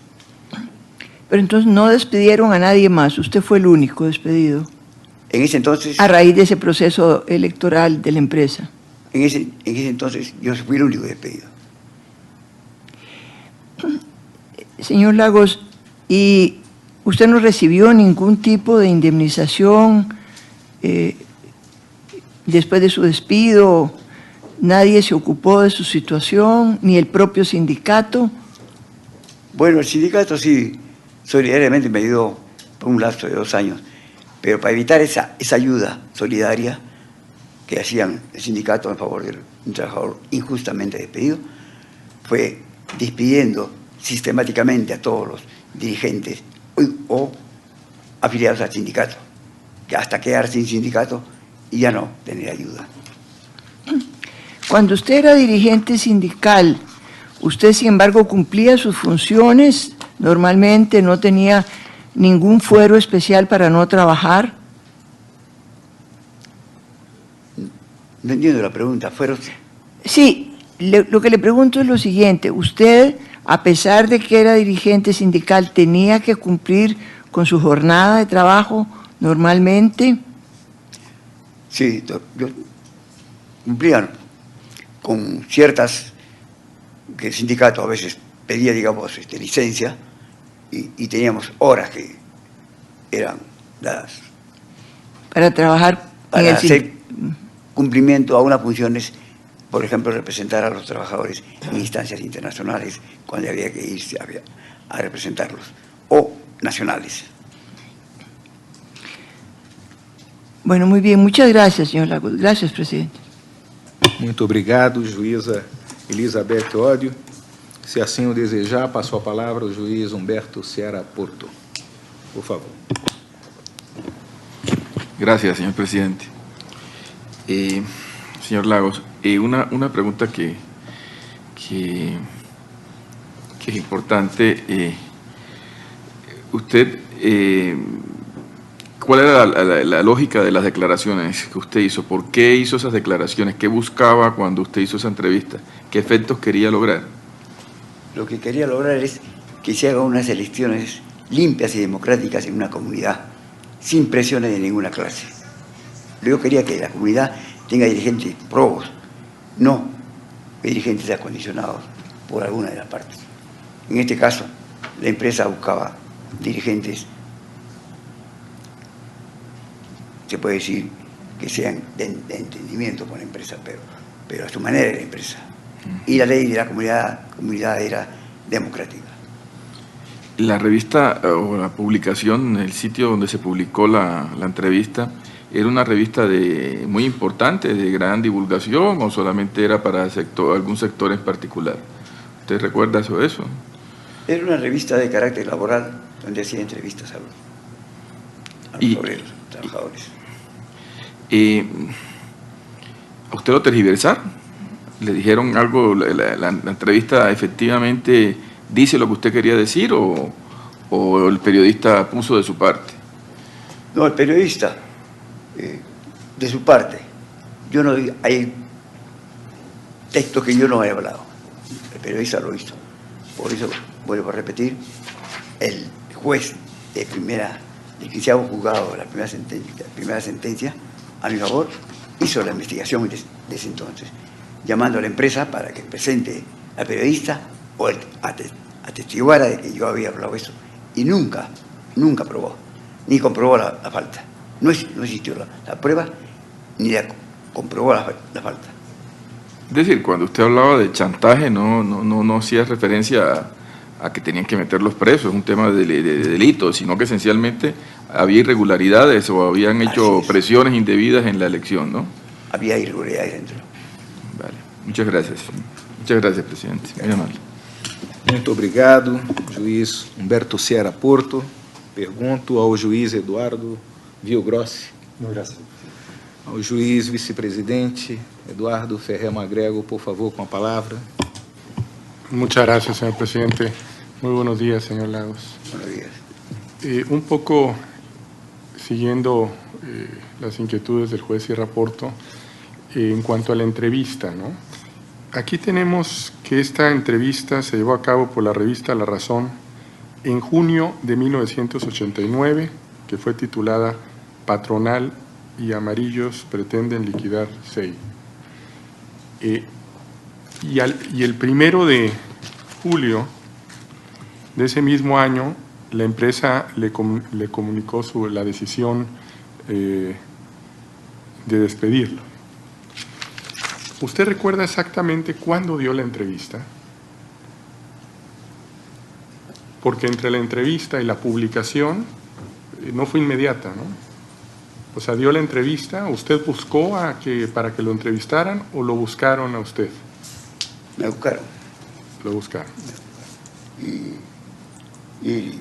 [SPEAKER 9] Pero entonces no despidieron a nadie más, usted fue el único despedido.
[SPEAKER 2] En ese entonces...
[SPEAKER 9] A raíz de ese proceso electoral de la empresa.
[SPEAKER 2] En ese entonces yo fui el único despedido.
[SPEAKER 9] Señor Lagos, ¿y usted no recibió ningún tipo de indemnización después de su despido? ¿Nadie se ocupó de su situación, ni el propio sindicato?
[SPEAKER 2] Bueno, el sindicato sí, solidariamente me ayudó por un lapso de 2 años, pero para evitar esa ayuda solidaria que hacían el sindicato en favor de un trabajador injustamente despedido, fue despidiendo sistemáticamente a todos los dirigentes o afiliados al sindicato, que hasta quedar sin sindicato y ya no tener ayuda.
[SPEAKER 9] Cuando usted era dirigente sindical, usted, sin embargo, cumplía sus funciones normalmente, no tenía ningún fuero especial para no trabajar.
[SPEAKER 2] No entiendo la pregunta, ¿fueron?
[SPEAKER 9] Sí, lo que le pregunto es lo siguiente. Usted, a pesar de que era dirigente sindical, ¿tenía que cumplir con su jornada de trabajo normalmente?
[SPEAKER 2] Sí, yo cumplía con ciertas que el sindicato a veces pedía, digamos, licencia y teníamos horas que eran dadas
[SPEAKER 9] para trabajar
[SPEAKER 2] para hacer cumplimiento a unas funciones, por ejemplo, representar a los trabajadores en instancias internacionales cuando había que irse a representarlos, o nacionales.
[SPEAKER 9] Bueno, muy bien. Muchas gracias, señor Lagos. Gracias, presidente.
[SPEAKER 3] Muito obrigado, juíza Elizabeth Ódio. Se assim o desejar, passo a palavra ao juiz Humberto Seara Porto. Por favor.
[SPEAKER 10] Gracias, señor presidente. Señor Lagos, una pregunta que es importante. Usted, ¿cuál era la lógica de las declaraciones que usted hizo? ¿Por qué hizo esas declaraciones? ¿Qué buscaba cuando usted hizo esa entrevista? ¿Qué efectos quería lograr?
[SPEAKER 2] Lo que quería lograr es que se hagan unas elecciones limpias y democráticas en una comunidad, sin presiones de ninguna clase. Yo quería que la comunidad tenga dirigentes probos, no dirigentes acondicionados por alguna de las partes. En este caso, la empresa buscaba dirigentes, se puede decir, que sean de entendimiento con la empresa, pero a su manera de la empresa. Y la ley de la comunidad era democrática.
[SPEAKER 10] La revista o la publicación, el sitio donde se publicó la entrevista, ¿era una revista muy importante, de gran divulgación, o solamente era para algún sector en particular? ¿Usted recuerda eso?
[SPEAKER 2] Era una revista de carácter laboral donde hacía entrevistas a los obreros, trabajadores.
[SPEAKER 10] ¿A usted lo tergiversaron? ¿Le dijeron algo? ¿La entrevista efectivamente dice lo que usted quería decir o el periodista puso de su parte?
[SPEAKER 2] No, el periodista, de su parte. Yo no, hay textos que yo no he hablado. El periodista lo hizo. Por eso, vuelvo a repetir, el juez del 15º juzgado de la primera sentencia, a mi favor, hizo la investigación de ese entonces, llamando a la empresa para que presente al periodista o atestiguara de que yo había hablado eso. Y nunca probó, ni comprobó la falta. No existió la prueba, ni comprobó la falta.
[SPEAKER 10] Es decir, cuando usted hablaba de chantaje, no hacía referencia a que tenían que meterlos presos, es un tema de delito, sino que esencialmente había irregularidades o habían hecho presiones indebidas en la elección, ¿no?
[SPEAKER 2] Había irregularidades dentro.
[SPEAKER 10] Vale, muchas gracias. Muchas gracias, presidente. Muy amable.
[SPEAKER 3] Muito obrigado, juiz Humberto Seara Porto. Pergunto ao juiz Eduardo Villagrossi.
[SPEAKER 11] Gracias.
[SPEAKER 3] Ao juiz vice-presidente Eduardo Ferrer Magrego, por favor, com a palavra.
[SPEAKER 11] Muchas gracias, señor presidente. Muy buenos días, señor Lagos.
[SPEAKER 2] Buenos días.
[SPEAKER 11] Un poco siguiendo las inquietudes del juez Sierra Porto, en cuanto a la entrevista, ¿no? Aquí tenemos que esta entrevista se llevó a cabo por la revista La Razón en junio de 1989, que fue titulada Patronal y Amarillos pretenden liquidar SEI. Y el 1 de julio de ese mismo año, la empresa le comunicó la decisión de despedirlo. ¿Usted recuerda exactamente cuándo dio la entrevista? Porque entre la entrevista y la publicación no fue inmediata, ¿no? O sea, dio la entrevista, ¿usted buscó para que lo entrevistaran o lo buscaron a usted?
[SPEAKER 2] Me buscaron.
[SPEAKER 11] Lo buscaron.
[SPEAKER 2] Y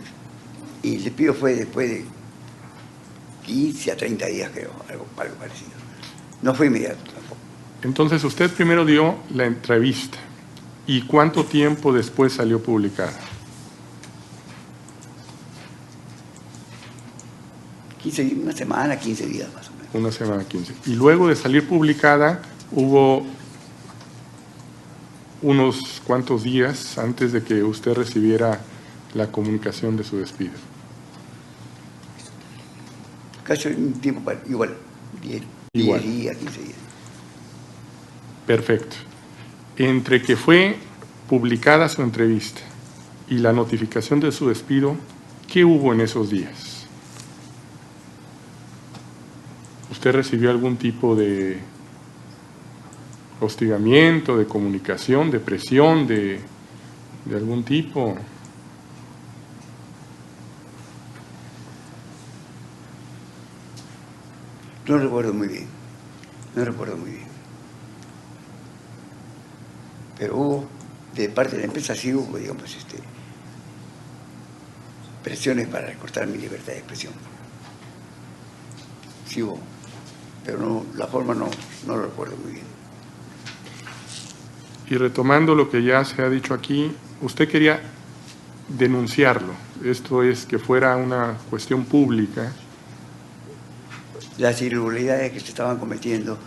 [SPEAKER 2] el despido fue después de 15 a 30 días, creo, algo parecido. No fue inmediato tampoco.
[SPEAKER 11] Entonces, usted primero dio la entrevista. ¿Y cuánto tiempo después salió publicada?
[SPEAKER 2] una semana, 15 días más o menos.
[SPEAKER 11] Una semana, 15. Y luego de salir publicada, hubo unos cuantos días antes de que usted recibiera la comunicación de su despido.
[SPEAKER 2] Casi un tiempo igual, 10 días, 15 días.
[SPEAKER 11] Perfecto. Entre que fue publicada su entrevista y la notificación de su despido, ¿qué hubo en esos días? ¿Usted recibió algún tipo de hostigamiento, de comunicación, de presión, de algún tipo?
[SPEAKER 2] No recuerdo muy bien. Pero hubo de parte de la empresa sí hubo, digamos, presiones para cortar mi libertad de expresión. Sí hubo, pero no, la forma no lo recuerdo muy bien.
[SPEAKER 11] Y retomando lo que ya se ha dicho aquí, usted quería denunciarlo, esto es que fuera una cuestión pública.
[SPEAKER 2] Las irregularidades que se estaban cometiendo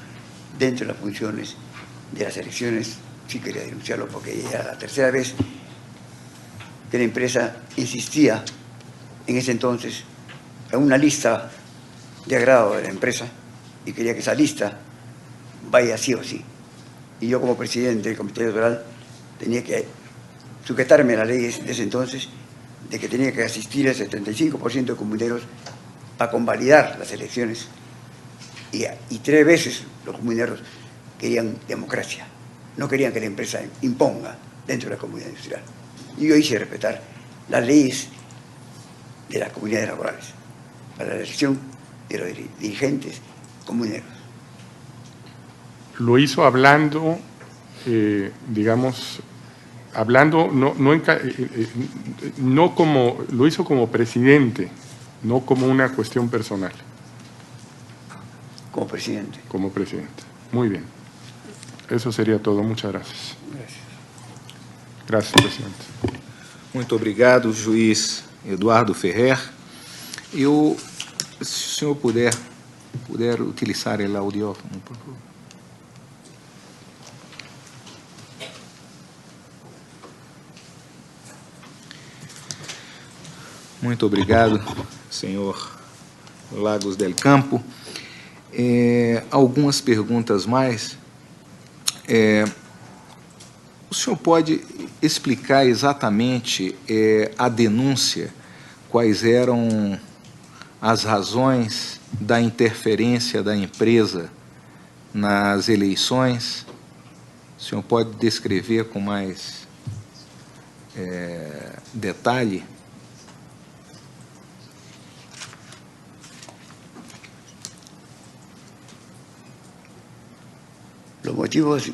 [SPEAKER 2] dentro de las funciones de las elecciones, sí quería denunciarlo porque ya era la tercera vez que la empresa insistía en ese entonces en una lista de agrado de la empresa y quería que esa lista vaya sí o sí. Y yo como presidente del comité electoral tenía que sujetarme a las leyes de ese entonces de que tenía que asistir el 75% de comuneros para convalidar las elecciones y 3 veces los comuneros querían democracia, no querían que la empresa imponga dentro de la comunidad industrial. Y yo hice respetar las leyes de las comunidades laborales para la elección de los dirigentes comuneros.
[SPEAKER 11] Lo hizo hablando, digamos, hablando, no como, lo hizo como presidente, no como una cuestión personal.
[SPEAKER 2] Como presidente.
[SPEAKER 11] Como presidente. Muy bien. Eso sería todo. Muchas gracias.
[SPEAKER 2] Gracias.
[SPEAKER 11] Gracias, presidente.
[SPEAKER 3] Muito obrigado, juiz Eduardo Ferrer. Eu, se o senhor puder utilizar o audiófono, por favor. Muito obrigado, senhor Lagos del Campo. Algumas perguntas mais. O senhor pode explicar exatamente a denúncia, quais eram as razões da interferência da empresa nas eleições? O senhor pode descrever com mais detalhe?
[SPEAKER 2] Los motivos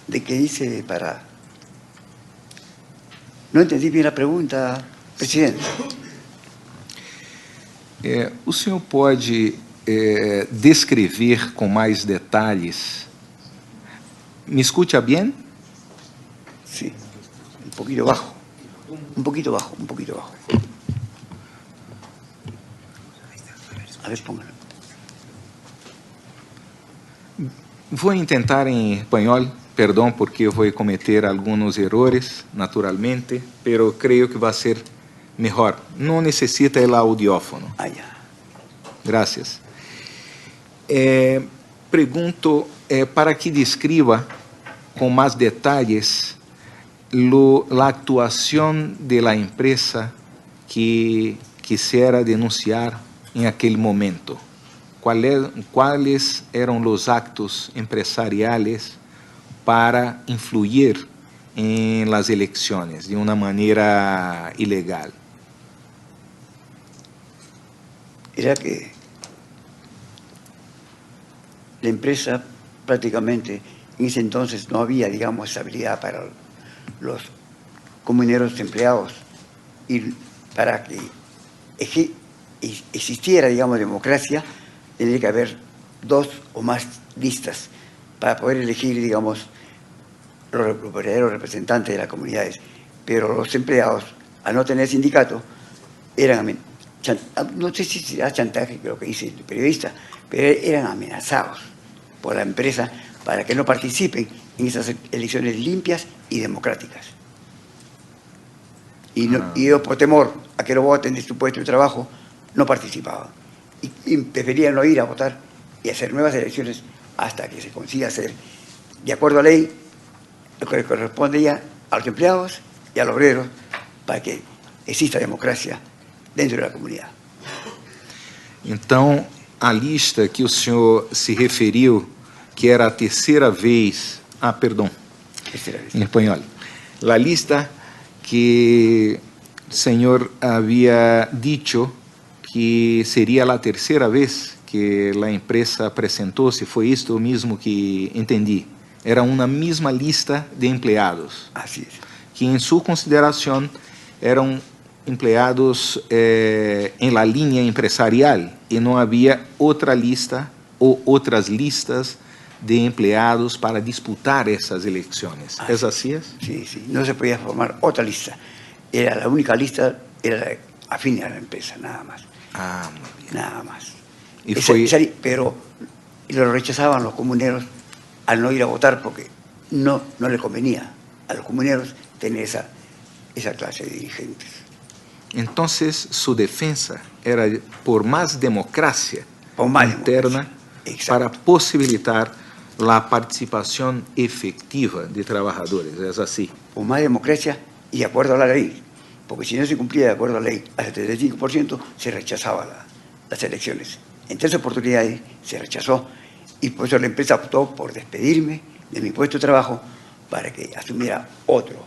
[SPEAKER 2] de que hice para... No entendí bien la pregunta, presidente.
[SPEAKER 3] O senhor pode descrever com mais detalhes? Me escuta bem?
[SPEAKER 2] Sí, un poquito bajo. Un poquito bajo, un poquito bajo. A ver, póngalo.
[SPEAKER 3] Vou tentar em espanhol, perdão, porque eu vou cometer alguns erros, naturalmente, pero creio que vai ser melhor. Não necessita o audiófono.
[SPEAKER 2] Ah, ya.
[SPEAKER 3] Gracias. Pergunto para que describa com mais detalhes a atuação da empresa que quisiera denunciar em aquele momento. ¿Cuáles eran los actos empresariales para influir en las elecciones de una manera ilegal?
[SPEAKER 2] Era que la empresa prácticamente en ese entonces no había, digamos, estabilidad para los comuneros empleados y para que existiera, digamos, democracia, tendría que haber 2 o más listas para poder elegir, digamos, los verdaderos representantes de las comunidades. Pero los empleados, al no tener sindicato, eran, no sé si será chantaje, creo que dice el periodista, pero eran amenazados por la empresa para que no participen en esas elecciones limpias y democráticas. Y ellos, por temor a que lo voten de su puesto de trabajo, no participaban. Y preferían no ir a votar y hacer nuevas elecciones hasta que se consiga hacer, de acuerdo a ley, lo que corresponde ya a los empleados y a los obreros para que exista democracia dentro de la comunidad.
[SPEAKER 3] Então, a lista que o senhor se referiu, que era a terceira vez... perdão, em espanhol. A lista que o senhor havia dicho que seria a terceira vez que a empresa apresentou, se foi isto mesmo que entendi, Era una misma lista de empleados,
[SPEAKER 2] Así es.
[SPEAKER 3] que en su consideración eran empleados en la línea empresarial y no había otra lista o otras listas de empleados para disputar esas elecciones. ¿Es así?
[SPEAKER 2] Sí, sí. No se podía formar otra lista. Era la única lista, era la afín a la empresa, nada más.
[SPEAKER 3] Ah, muy bien.
[SPEAKER 2] Nada más.
[SPEAKER 3] Y fue...
[SPEAKER 2] Pero lo rechazaban los comuneros al no ir a votar porque no le convenía a los comuneros tener esa clase de dirigentes.
[SPEAKER 3] Entonces, su defensa era por más democracia interna para posibilitar la participación efectiva de trabajadores. ¿Es así?
[SPEAKER 2] Por más democracia y de acuerdo a la ley. Porque si no se cumplía de acuerdo a la ley, al 75% se rechazaba las elecciones. En 3 oportunidades se rechazó y por eso la empresa optó por despedirme de mi puesto de trabajo para que asumiera otro.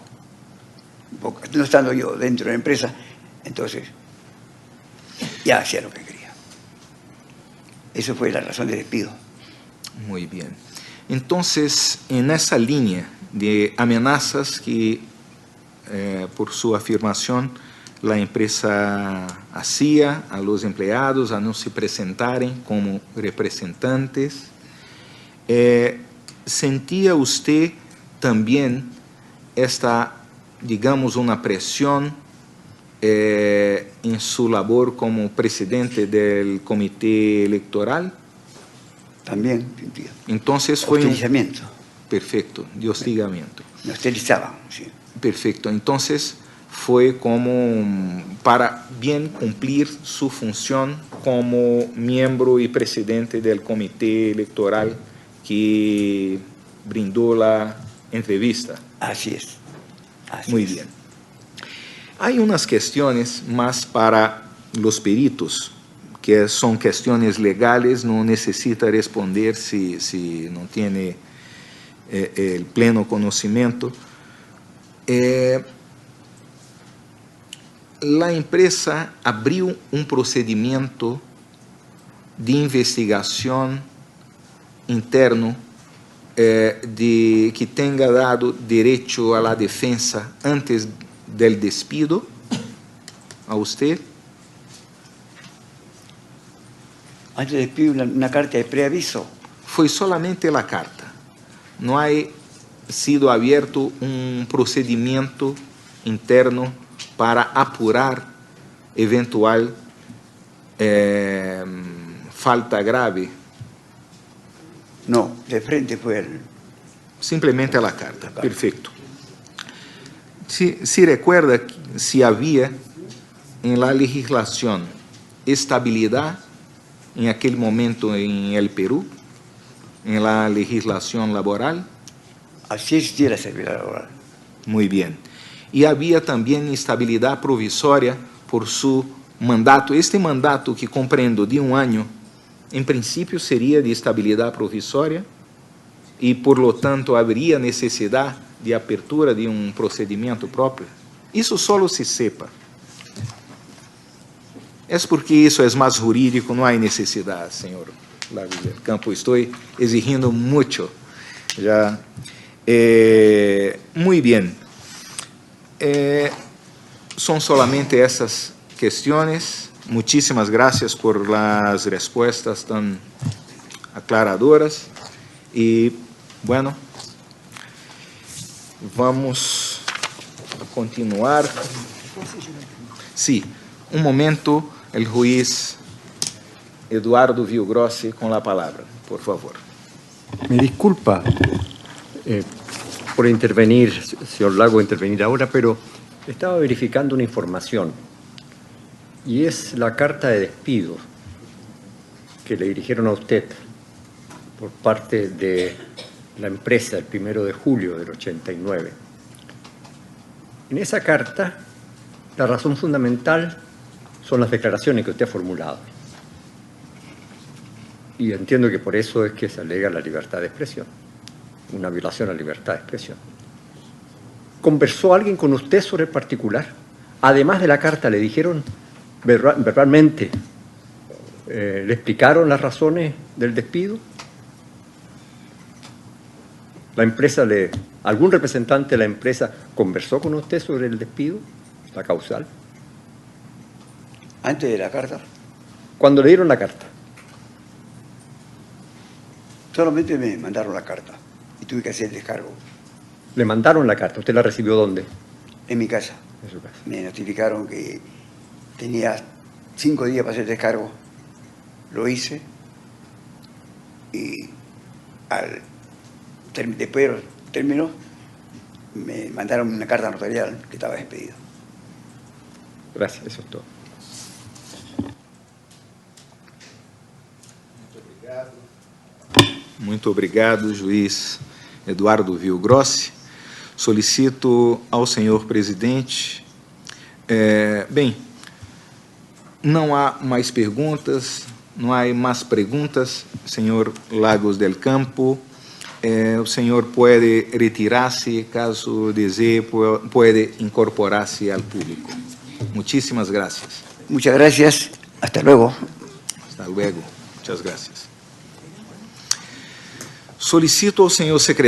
[SPEAKER 2] Porque no estando yo dentro de la empresa, entonces ya hacía lo que quería. Eso fue la razón del despido.
[SPEAKER 3] Muy bien. Entonces, en esa línea de amenazas que, por su afirmación, la empresa hacía a los empleados a no se presentarem como representantes, ¿sentía usted también esta, digamos, una presión en su labor como presidente del comité electoral?
[SPEAKER 2] También sentía.
[SPEAKER 3] Entonces fue
[SPEAKER 2] hostigamiento.
[SPEAKER 3] Perfecto, de hostigamiento.
[SPEAKER 2] Me hostilizaban, sí.
[SPEAKER 3] Perfecto. Entonces fue como para bien cumplir su función como miembro y presidente del comité electoral que brindó la entrevista.
[SPEAKER 2] Así es.
[SPEAKER 3] Muy bien. Hay unas cuestiones más para los peritos, que son cuestiones legales, no necesita responder si no tiene el pleno conocimiento. La empresa abrió un procedimiento de investigación interno que tenga dado derecho a la defensa antes del despido a usted.
[SPEAKER 2] Antes del despido una carta de preaviso.
[SPEAKER 3] Fue solamente la carta. No ha sido abierto un procedimiento interno para apurar eventual falta grave.
[SPEAKER 2] No, de frente fue el...
[SPEAKER 3] Simplemente la carta. Perfecto. Si recuerda si había en la legislación estabilidad en aquel momento en el Perú, en la legislación laboral.
[SPEAKER 2] Así existía la estabilidad laboral.
[SPEAKER 3] Muy bien. Y había también estabilidad provisoria por su mandato. Este mandato que comprendo de 1 año, en principio sería de estabilidad provisoria y por lo tanto habría necesidad de apertura de un procedimiento propio. Eso solo se sepa. Es porque eso es más jurídico, no hay necesidad, señor Lagos del Campo. Estoy exigiendo mucho. Ya. Muy bien. Son solamente esas cuestiones. Muchísimas gracias por las respuestas tan aclaradoras. Y bueno, vamos a continuar. Sí, un momento, el juez Eduardo Villagrossi con la palabra, por favor.
[SPEAKER 12] Me disculpa por intervenir, señor Lago, intervenir ahora, pero estaba verificando una información y es la carta de despido que le dirigieron a usted por parte de la empresa el 1 de julio del 89. En esa carta, la razón fundamental son las declaraciones que usted ha formulado. Y entiendo que por eso es que se alega la libertad de expresión, una violación a la libertad de expresión. ¿Conversó alguien con usted sobre el particular? Además de la carta, ¿le dijeron verbalmente, le explicaron las razones del despido? ¿Algún representante de la empresa conversó con usted sobre el despido, la causal?
[SPEAKER 2] Antes de la carta,
[SPEAKER 12] Cuando le dieron la carta,
[SPEAKER 2] solamente me mandaron la carta y tuve que hacer el descargo
[SPEAKER 12] le mandaron la carta. ¿Usted la recibió dónde?
[SPEAKER 2] en mi casa.
[SPEAKER 12] En su casa.
[SPEAKER 2] Me notificaron que tenía 5 días para hacer el descargo. Lo hice y después terminó, me mandaron una carta notarial que estaba despedido.
[SPEAKER 12] Gracias, eso es todo.
[SPEAKER 3] Muito obrigado, juiz Eduardo Vilgrossi. Solicito ao senhor presidente. Bem, não há mais perguntas, não há mais perguntas, senhor Lagos del Campo. O senhor pode retirar-se, caso desee, pode incorporar-se ao público. Muchísimas gracias.
[SPEAKER 2] Muchas gracias. Hasta luego.
[SPEAKER 3] Hasta luego. Muchas gracias. Solicito ao senhor secretário